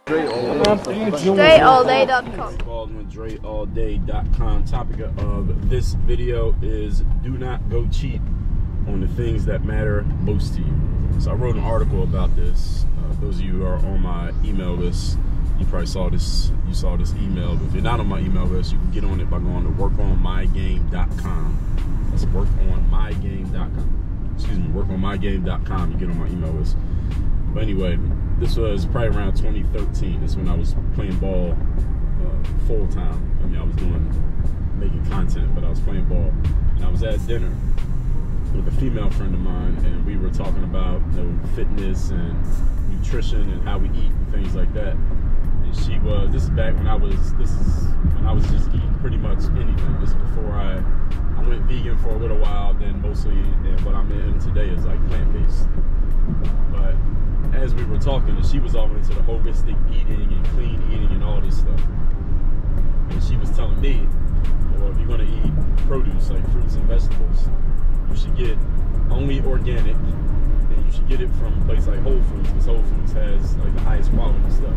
DreAllDay.com. Baldwin, DreAllDay.com. Topic of this video is do not go cheap on the things that matter most to you. So I wrote an article about this. Those of you who are on my email list, you probably saw this. You saw this email. But if you're not on my email list, you can get on it by going to workonmygame.com. That's workonmygame.com. Excuse me, workonmygame.com. You get on my email list. But anyway, this was probably around 2013. That's when I was playing ball full time. I mean, I was making content, but I was playing ball. And I was at dinner with a female friend of mine, and we were talking about fitness and nutrition and how we eat and things like that. And she was, this is when I was just eating pretty much anything. This is before I went vegan for a little while, then mostly, and what I'm in today is like plant-based. But as we were talking, and she was all into the holistic eating and clean eating and all this stuff. And she was telling me, well, if you're gonna eat produce like fruits and vegetables, you should get only organic, and you should get it from a place like Whole Foods, because Whole Foods has like the highest quality stuff.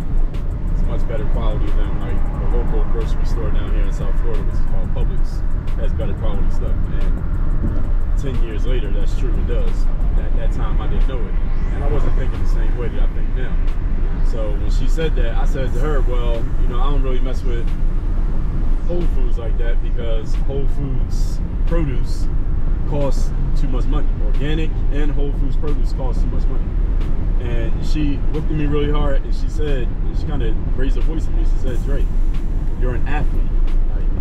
It's much better quality than like the local grocery store down here in South Florida, which is called Publix, has better quality stuff. And 10 years later, that's true, it does. At that time, I didn't know it. And I wasn't thinking the same way that I think now. So when she said that, I said to her, well, I don't really mess with Whole Foods like that, because Whole Foods produce costs too much money. Organic and Whole Foods produce costs too much money. And she looked at me really hard, and she said, and she kind of raised her voice at me, she said, Dre, you're an athlete.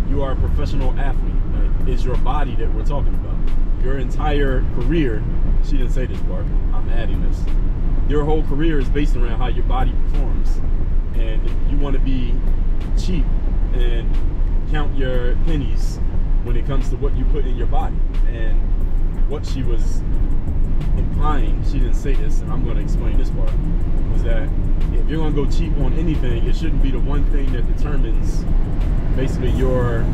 You are a professional athlete. It's your body that we're talking about. Your entire career, she didn't say this part, I'm adding this. Your whole career is based around how your body performs. And you want to be cheap and count your pennies when it comes to what you put in your body. And what she was implying, she didn't say this, and I'm going to explain this part, was that if you're going to go cheap on anything, it shouldn't be the one thing that determines basically your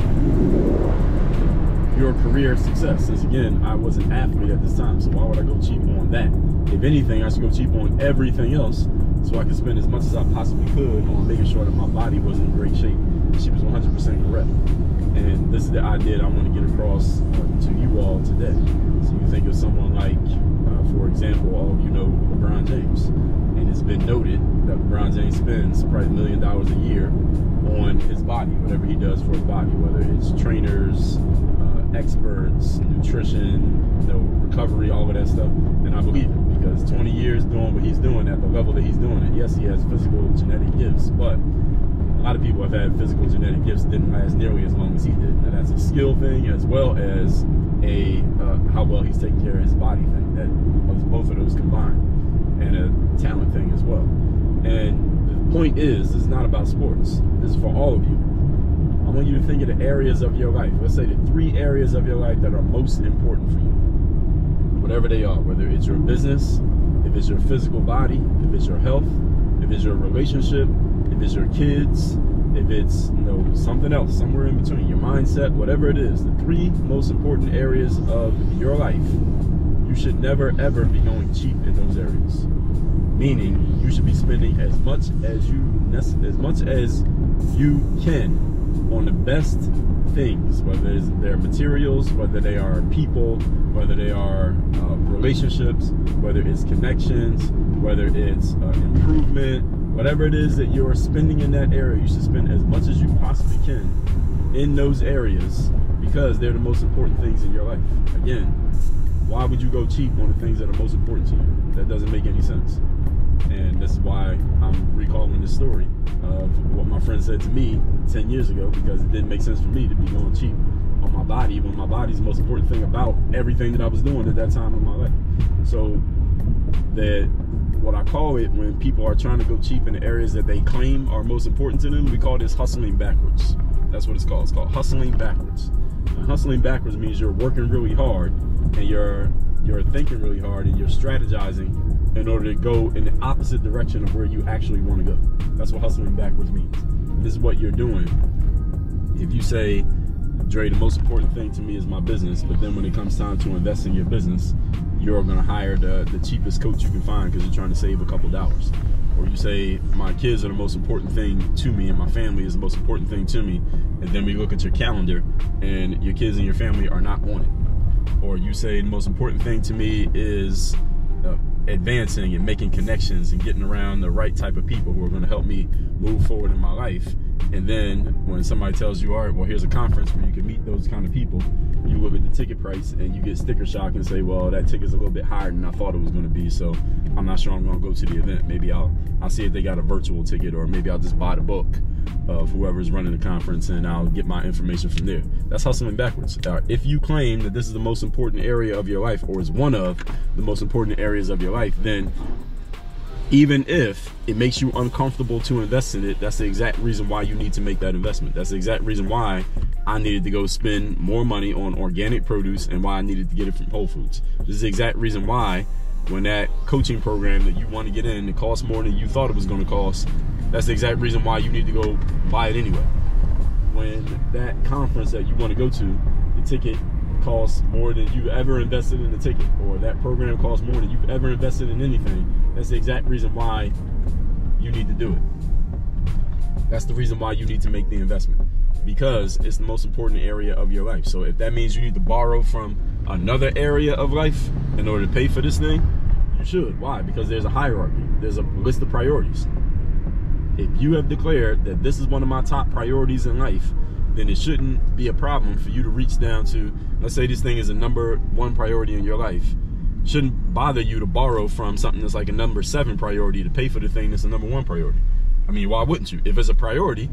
career success. Since again, I was an athlete at this time, so why would I go cheap on that? If anything, I should go cheap on everything else, so I could spend as much as I possibly could on making sure that my body was in great shape. She was 100% correct. And this is the idea that I want to get across to you all today. So you think of someone like, for example, all of you know LeBron James. And it's been noted that LeBron James spends probably $1 million a year on his body, whatever he does for his body, whether it's trainers, experts, nutrition, recovery, all of that stuff. And I believe it, because 20 years doing what he's doing at the level that he's doing it. Yes, he has physical genetic gifts, but a lot of people have had physical genetic gifts that didn't last nearly as long as he did. Now that's a skill thing as well as a how well he's taking care of his body thing. That both of those combined, and a talent thing as well. And the point is, this is not about sports. This is for all of you. I want you to think of the areas of your life. Let's say the 3 areas of your life that are most important for you. Whatever they are, whether it's your business, if it's your physical body, if it's your health, if it's your relationship, if it's your kids, if it's something else, somewhere in between, your mindset, whatever it is, the 3 most important areas of your life, you should never ever be going cheap in those areas. Meaning, you should be spending as much as you can on the best things, whether they're materials, whether they are people, whether they are relationships, whether it's connections, whether it's improvement, whatever it is that you're spending in that area, you should spend as much as you possibly can in those areas, because they're the most important things in your life. Again, why would you go cheap on the things that are most important to you? That doesn't make any sense. And that's why I'm recalling this story of what my friend said to me 10 years ago, because it didn't make sense for me to be going cheap on my body when my body's the most important thing about everything that I was doing at that time in my life. So that what I call it, when people are trying to go cheap in the areas that they claim are most important to them, we call this hustling backwards. That's what it's called. It's called hustling backwards. Now, hustling backwards means you're working really hard, and you're thinking really hard, and you're strategizing in order to go in the opposite direction of where you actually want to go. That's what hustling backwards means. This is what you're doing. If you say, Dre, the most important thing to me is my business, but then when it comes time to invest in your business, you're going to hire the cheapest coach you can find because you're trying to save a couple dollars. Or you say, my kids are the most important thing to me and my family is the most important thing to me. And then we look at your calendar and your kids and your family are not on it. Or you say the most important thing to me is advancing and making connections and getting around the right type of people who are going to help me move forward in my life. And then when somebody tells you, all right, well, here's a conference where you can meet those kind of people, you look at the ticket price and you get sticker shock and say, well, that ticket's a little bit higher than I thought it was going to be, so I'm not sure I'm going to go to the event. Maybe I'll see if they got a virtual ticket, or maybe I'll just buy the book of whoever's running the conference and I'll get my information from there. That's hustling backwards. If you claim that this is the most important area of your life, or is one of the most important areas of your life, then even if it makes you uncomfortable to invest in it, that's the exact reason why you need to make that investment. That's the exact reason why I needed to go spend more money on organic produce and why I needed to get it from Whole Foods. This is the exact reason why when that coaching program that you want to get in, it costs more than you thought it was going to cost, that's the exact reason why you need to go buy it anyway. When that conference that you want to go to, the ticket costs more than you ever invested in the ticket, or that program costs more than you've ever invested in anything, that's the exact reason why you need to do it. That's the reason why you need to make the investment, because it's the most important area of your life. So if that means you need to borrow from another area of life in order to pay for this thing, you should. Why? Because there's a hierarchy. There's a list of priorities. If you have declared that this is one of my top priorities in life, then it shouldn't be a problem for you to reach down to, let's say this thing is a number 1 priority in your life. It shouldn't bother you to borrow from something that's like a number 7 priority to pay for the thing that's a number 1 priority. I mean, why wouldn't you? If it's a priority,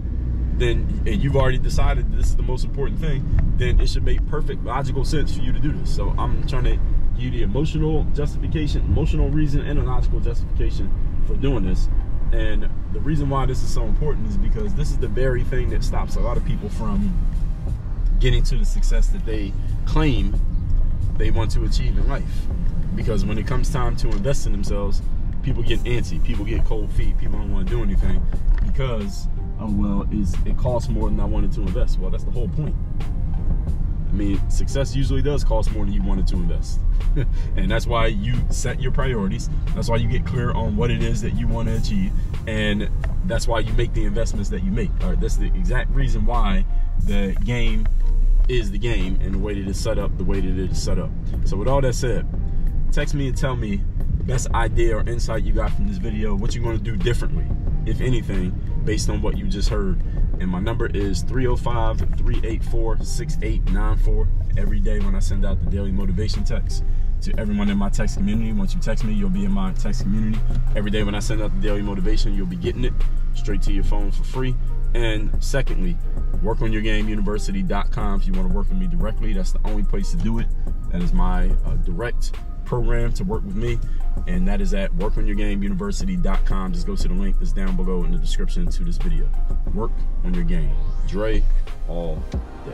then, and you've already decided that this is the most important thing, then it should make perfect logical sense for you to do this. So I'm trying to give you the emotional justification, emotional reason, and a logical justification for doing this. And the reason why this is so important is because this is the very thing that stops a lot of people from getting to the success that they claim they want to achieve in life. Because when it comes time to invest in themselves, people get antsy, people get cold feet, people don't want to do anything because, oh, well, it costs more than I wanted to invest. Well, that's the whole point. I mean, success usually does cost more than you wanted to invest. And that's why you set your priorities. That's why you get clear on what it is that you want to achieve. And that's why you make the investments that you make. All right, that's the exact reason why the game is the game and the way that it's set up, the way that it is set up. So with all that said, text me and tell me best idea or insight you got from this video, what you're going to do differently, if anything, based on what you just heard. And my number is 305-384-6894. Every day when I send out the daily motivation text to everyone in my text community. Once you text me, you'll be in my text community. Every day when I send out the daily motivation, you'll be getting it straight to your phone for free. And secondly, workonyourgameuniversity.com. If you want to work with me directly, that's the only place to do it. That is my direct program to work with me, and that is at workonyourgameuniversity.com. Just go to the link that's down below in the description to this video. Work on your game. Dre all day.